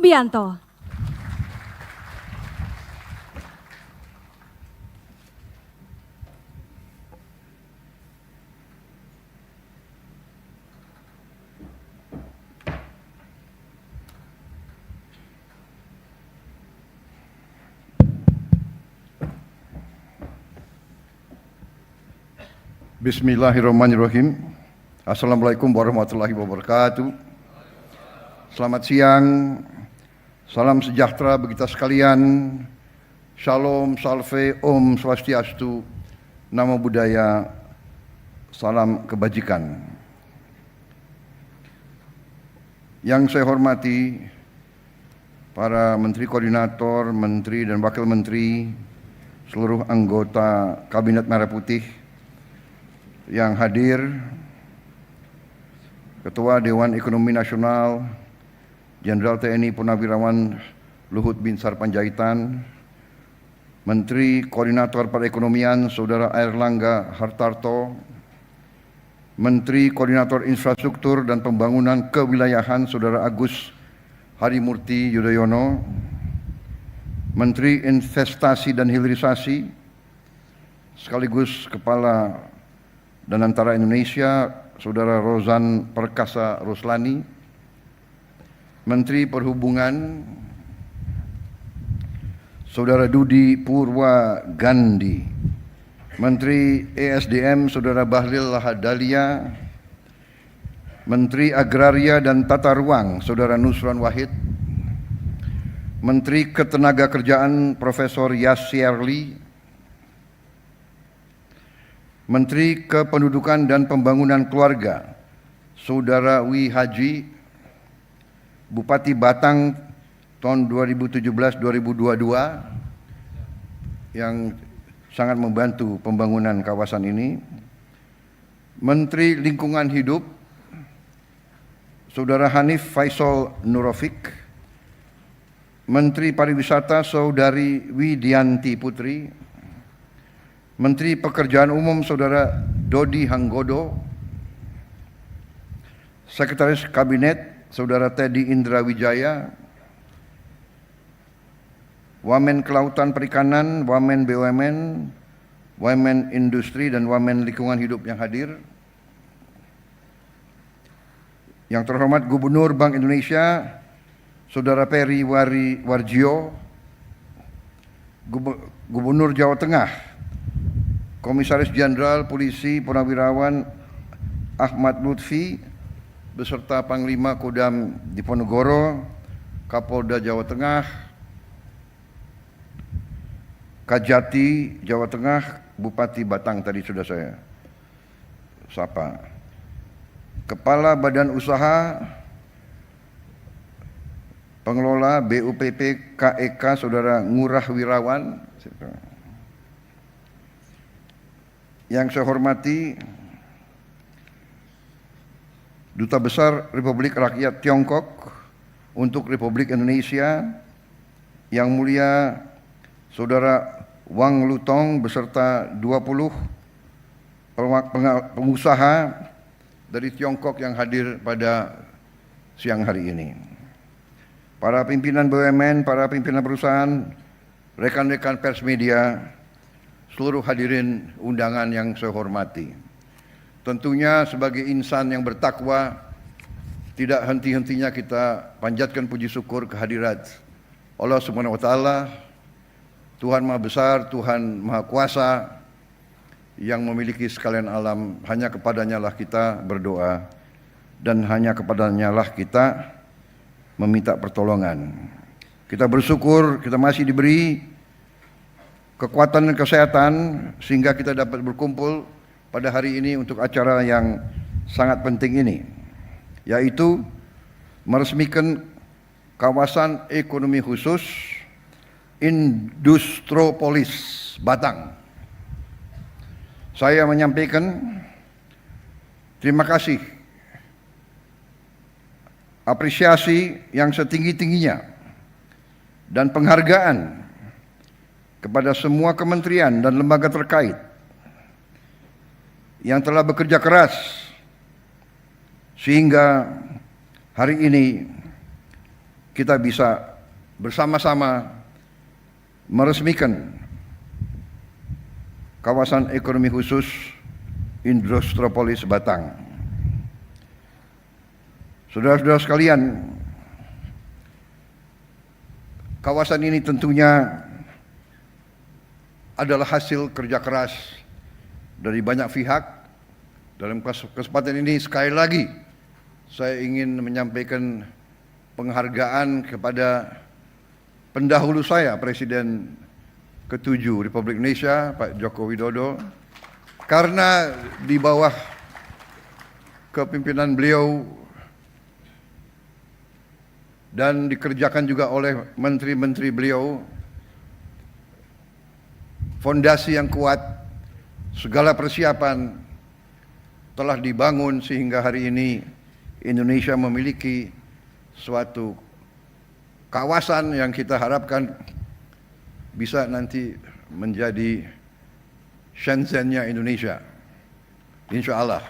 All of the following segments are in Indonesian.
Subianto. Bismillahirrahmanirrahim. Assalamualaikum warahmatullahi wabarakatuh. Selamat siang, salam sejahtera bagi kita sekalian. Shalom, salve, om swastiastu, namo buddhaya, salam kebajikan. Yang saya hormati para menteri koordinator, menteri dan wakil menteri, seluruh anggota Kabinet Merah Putih yang hadir, Ketua Dewan Ekonomi Nasional Jenderal TNI Purnawirawan Luhut Binsar Panjaitan, Menteri Koordinator Perekonomian Saudara Airlangga Hartarto, Menteri Koordinator Infrastruktur dan Pembangunan Kewilayahan Saudara Agus Harimurti Yudhoyono, Menteri Investasi dan Hilirisasi sekaligus Kepala dan Antara Indonesia Saudara Rozan Perkasa Roslani, Menteri Perhubungan Saudara Dudi Purwa Gandhi, Menteri ESDM Saudara Bahlil Lahadalia, Menteri Agraria dan Tata Ruang Saudara Nusron Wahid, Menteri Ketenagakerjaan Profesor Yasirli, Menteri Kependudukan dan Pembangunan Keluarga Saudara Wi Haji, Bupati Batang tahun 2017-2022 yang sangat membantu pembangunan kawasan ini, Menteri Lingkungan Hidup Saudara Hanif Faisal Nurofik, Menteri Pariwisata Saudari Widianti Putri, Menteri Pekerjaan Umum Saudara Dodi Hanggodo, Sekretaris Kabinet Saudara Teddy Indra Wijaya, Wamen Kelautan Perikanan, Wamen BUMN, Wamen Industri dan Wamen Lingkungan Hidup yang hadir, yang terhormat Gubernur Bank Indonesia Saudara Peri Warjio, Gubernur Jawa Tengah Komisaris Jenderal Polisi Purnawirawan Ahmad Lutfi beserta Panglima Kodam Diponegoro, Kapolda Jawa Tengah, Kajati Jawa Tengah, Bupati Batang tadi sudah saya sapa, Kepala Badan Usaha Pengelola BUPP KEK Saudara Ngurah Wirawan, yang saya hormati Duta Besar Republik Rakyat Tiongkok untuk Republik Indonesia, Yang Mulia Saudara Wang Lutong beserta 20 pengusaha dari Tiongkok yang hadir pada siang hari ini, para pimpinan BUMN, para pimpinan perusahaan, rekan-rekan pers media, seluruh hadirin undangan yang saya hormati. Tentunya sebagai insan yang bertakwa, tidak henti-hentinya kita panjatkan puji syukur kehadirat Allah Subhanahu wa taala, Tuhan Maha Besar, Tuhan Maha Kuasa yang memiliki sekalian alam. Hanya kepadanya lah kita berdoa dan hanya kepadanya lah kita meminta pertolongan. Kita bersyukur kita masih diberi kekuatan dan kesehatan sehingga kita dapat berkumpul pada hari ini untuk acara yang sangat penting ini, yaitu meresmikan kawasan ekonomi khusus Industropolis Batang. Saya menyampaikan terima kasih, apresiasi yang setinggi-tingginya dan penghargaan kepada semua kementerian dan lembaga terkait yang telah bekerja keras sehingga hari ini kita bisa bersama-sama meresmikan kawasan ekonomi khusus Indostropolis Batang. Saudara-saudara sekalian, kawasan ini tentunya adalah hasil kerja keras dari banyak pihak. Dalam kesempatan ini sekali lagi saya ingin menyampaikan penghargaan kepada pendahulu saya, Presiden ke-7 Republik Indonesia, Pak Joko Widodo, karena di bawah kepimpinan beliau dan dikerjakan juga oleh menteri-menteri beliau, fondasi yang kuat, segala persiapan telah dibangun sehingga hari ini Indonesia memiliki suatu kawasan yang kita harapkan bisa nanti menjadi Shenzhen-nya Indonesia, insya Allah.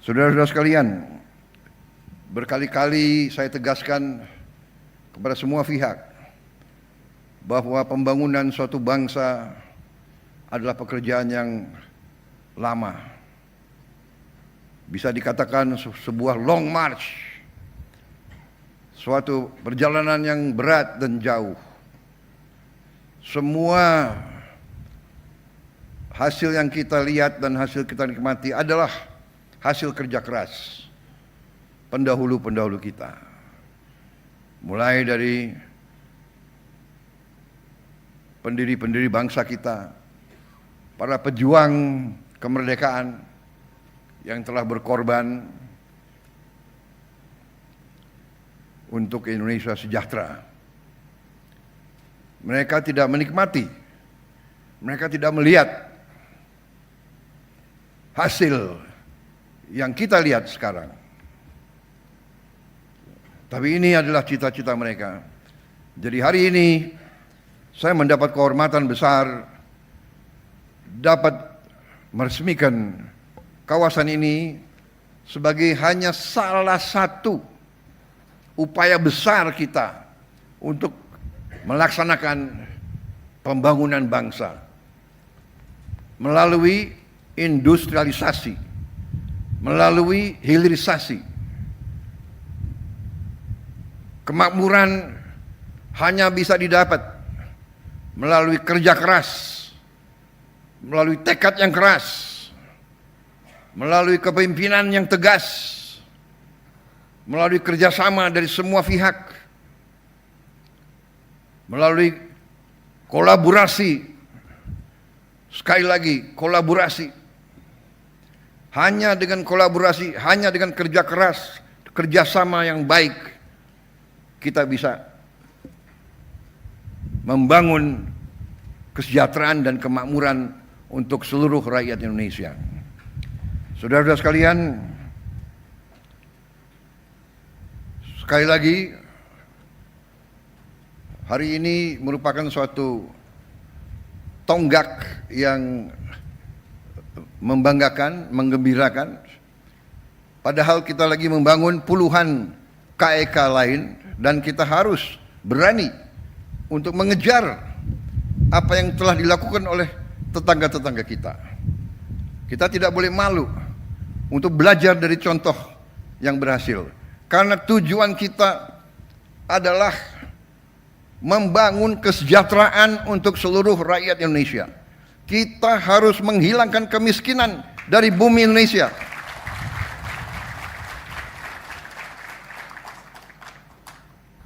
Saudara-saudara sekalian, berkali-kali saya tegaskan kepada semua pihak bahwa pembangunan suatu bangsa adalah pekerjaan yang lama. Bisa dikatakan sebuah long march, suatu perjalanan yang berat dan jauh. Semua hasil yang kita lihat dan hasil kita nikmati adalah hasil kerja keras pendahulu-pendahulu kita. Mulai dari pendiri-pendiri bangsa kita, para pejuang kemerdekaan yang telah berkorban untuk Indonesia sejahtera. Mereka tidak menikmati, mereka tidak melihat hasil yang kita lihat sekarang. Tapi ini adalah cita-cita mereka. Jadi hari ini saya mendapat kehormatan besar dapat meresmikan kawasan ini sebagai hanya salah satu upaya besar kita untuk melaksanakan pembangunan bangsa melalui industrialisasi, melalui hilirisasi. Kemakmuran hanya bisa didapat melalui kerja keras, melalui tekad yang keras, melalui kepemimpinan yang tegas, melalui kerjasama dari semua pihak, melalui kolaborasi. Sekali lagi, kolaborasi. Hanya dengan kolaborasi, hanya dengan kerja keras, kerjasama yang baik, kita bisa membangun kesejahteraan dan kemakmuran untuk seluruh rakyat Indonesia. Saudara-saudara sekalian, sekali lagi, hari ini merupakan suatu tonggak yang membanggakan, menggembirakan. Padahal kita lagi membangun puluhan KEK lain dan kita harus berani untuk mengejar apa yang telah dilakukan oleh tetangga-tetangga kita. Kita tidak boleh malu untuk belajar dari contoh yang berhasil. Karena tujuan kita adalah membangun kesejahteraan untuk seluruh rakyat Indonesia. Kita harus menghilangkan kemiskinan dari bumi Indonesia.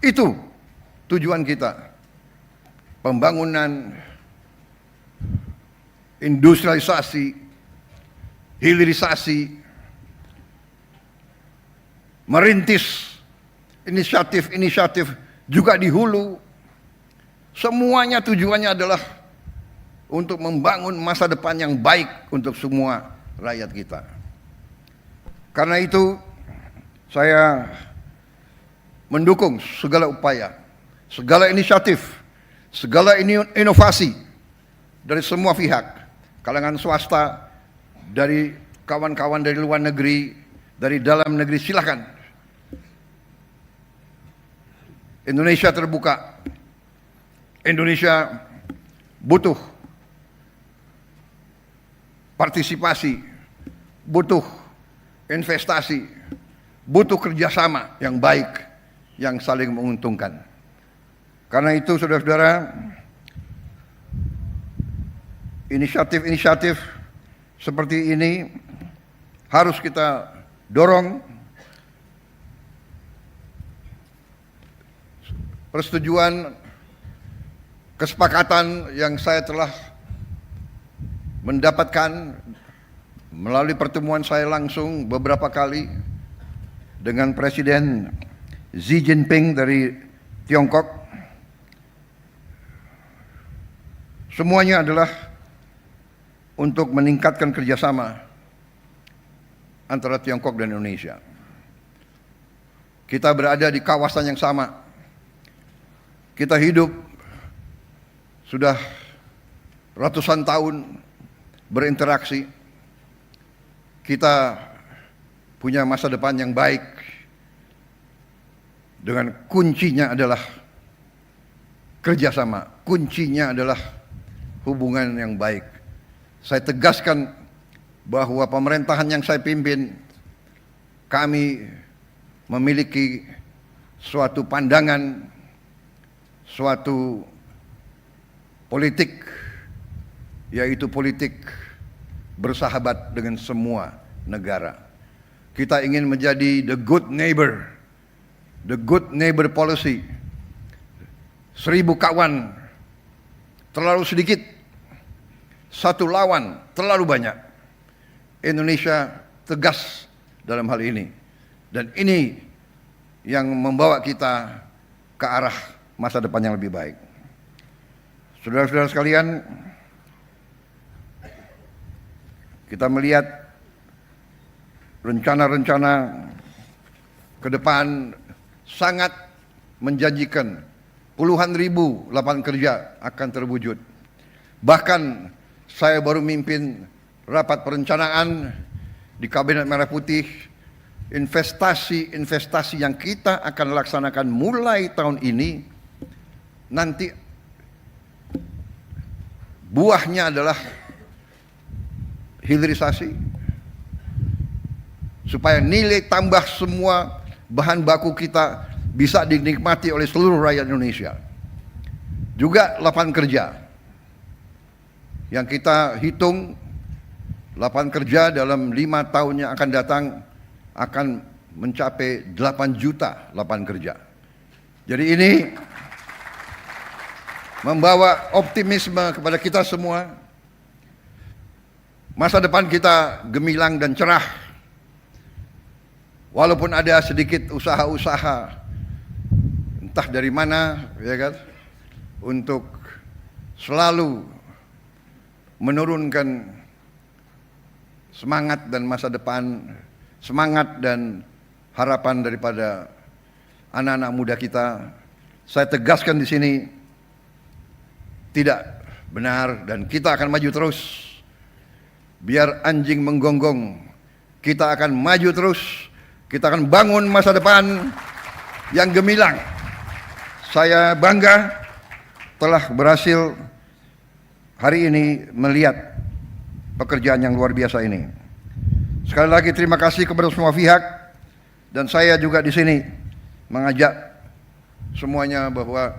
Itu tujuan kita. Pembangunan, industrialisasi, hilirisasi, merintis inisiatif-inisiatif juga di hulu. Semuanya tujuannya adalah untuk membangun masa depan yang baik untuk semua rakyat kita. Karena itu saya mendukung segala upaya, segala inisiatif, segala inovasi dari semua pihak, kalangan swasta, dari kawan-kawan dari luar negeri, dari dalam negeri, silakan Indonesia terbuka. Indonesia butuh partisipasi, butuh investasi, butuh kerjasama yang baik, yang saling menguntungkan. Karena itu saudara-saudara, inisiatif-inisiatif seperti ini harus kita dorong. Persetujuan, kesepakatan yang saya telah mendapatkan melalui pertemuan saya langsung beberapa kali dengan Presiden Xi Jinping dari Tiongkok, semuanya adalah untuk meningkatkan kerjasama antara Tiongkok dan Indonesia. Kita berada di kawasan yang sama. Kita hidup sudah ratusan tahun berinteraksi. Kita punya masa depan yang baik. Dengan kuncinya adalah kerjasama. Kuncinya adalah hubungan yang baik. Saya tegaskan bahwa pemerintahan yang saya pimpin, kami memiliki suatu pandangan, suatu politik, yaitu politik bersahabat dengan semua negara. Kita ingin menjadi the good neighbor policy. 1000 kawan terlalu sedikit, 1 lawan terlalu banyak. Indonesia tegas dalam hal ini, dan ini yang membawa kita ke arah masa depan yang lebih baik. Saudara-saudara sekalian, kita melihat rencana-rencana ke depan sangat menjanjikan. Puluhan ribu lapangan kerja akan terwujud. Bahkan saya baru mimpin rapat perencanaan di Kabinet Merah Putih. Investasi yang kita akan laksanakan mulai tahun ini, nanti buahnya adalah hilirisasi, supaya nilai tambah semua bahan baku kita bisa dinikmati oleh seluruh rakyat Indonesia. Juga lapangan kerja yang kita hitung, lapangan kerja dalam 5 tahun yang akan datang akan mencapai 8 juta lapangan kerja. Jadi ini membawa optimisme kepada kita semua. Masa depan kita gemilang dan cerah. Walaupun ada sedikit usaha-usaha entah dari mana, ya kan, untuk selalu menurunkan semangat dan masa depan, semangat dan harapan daripada anak-anak muda kita. Saya tegaskan di sini, tidak benar, dan kita akan maju terus. Biar anjing menggonggong, kita akan maju terus. Kita akan bangun masa depan yang gemilang. Saya bangga telah berhasil hari ini melihat pekerjaan yang luar biasa ini. Sekali lagi terima kasih kepada semua pihak, dan saya juga di sini mengajak semuanya bahwa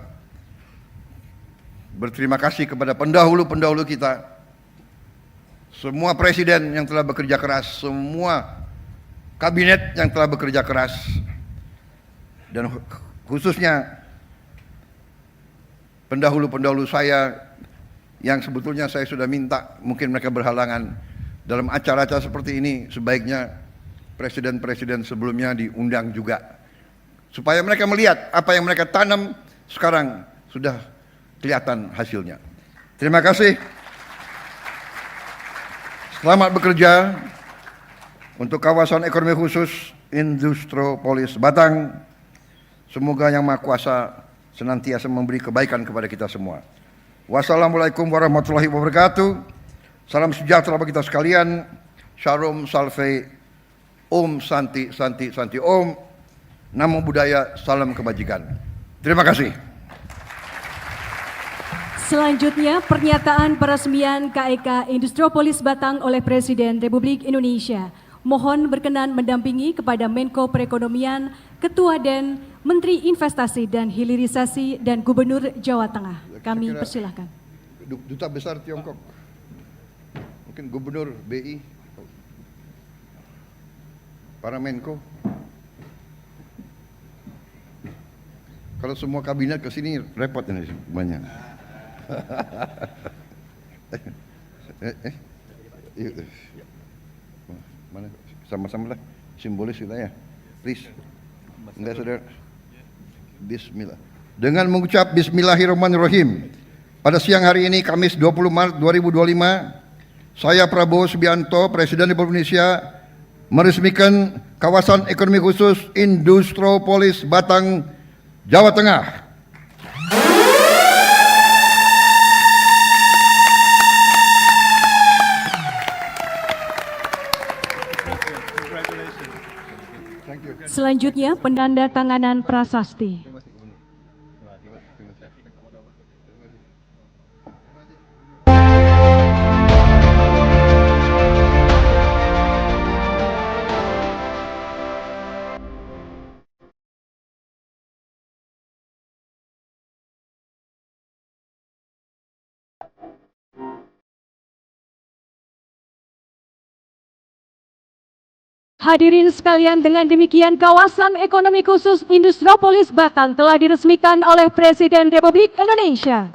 berterima kasih kepada pendahulu-pendahulu kita, semua presiden yang telah bekerja keras, semua kabinet yang telah bekerja keras, dan khususnya pendahulu-pendahulu saya yang sebetulnya saya sudah minta, mungkin mereka berhalangan. Dalam acara-acara seperti ini sebaiknya presiden-presiden sebelumnya diundang juga, supaya mereka melihat apa yang mereka tanam sekarang sudah kelihatan hasilnya. Terima kasih. Selamat bekerja untuk kawasan ekonomi khusus Industropolis Batang. Semoga Yang Maha Kuasa senantiasa memberi kebaikan kepada kita semua. Wassalamualaikum warahmatullahi wabarakatuh. Salam sejahtera bagi kita sekalian. Shalom, salve, Om, Santi, Santi, Santi, Om. Namo Buddhaya, salam kebajikan. Terima kasih. Selanjutnya, pernyataan peresmian KEK Industri-Polis Batang oleh Presiden Republik Indonesia. Mohon berkenan mendampingi kepada Menko Perekonomian, Ketua DEN, Menteri Investasi dan Hilirisasi, dan Gubernur Jawa Tengah. Kami persilahkan. Duta Besar Tiongkok, mungkin Gubernur BI, para Menko. Kalau semua kabinet ke sini repot ini banyak. Mana sama-sama lah, simbolis kita ya. Please. Enggak, saudara. Bismillah. Dengan mengucap Bismillahirrahmanirrahim. Pada siang hari ini, Kamis 20 Maret 2025, saya Prabowo Subianto, Presiden Republik Indonesia, meresmikan kawasan ekonomi khusus Industri-Polis Batang, Jawa Tengah. Selanjutnya, penandatanganan prasasti. Hadirin sekalian, dengan demikian kawasan ekonomi khusus Industri-Polis Batang telah diresmikan oleh Presiden Republik Indonesia.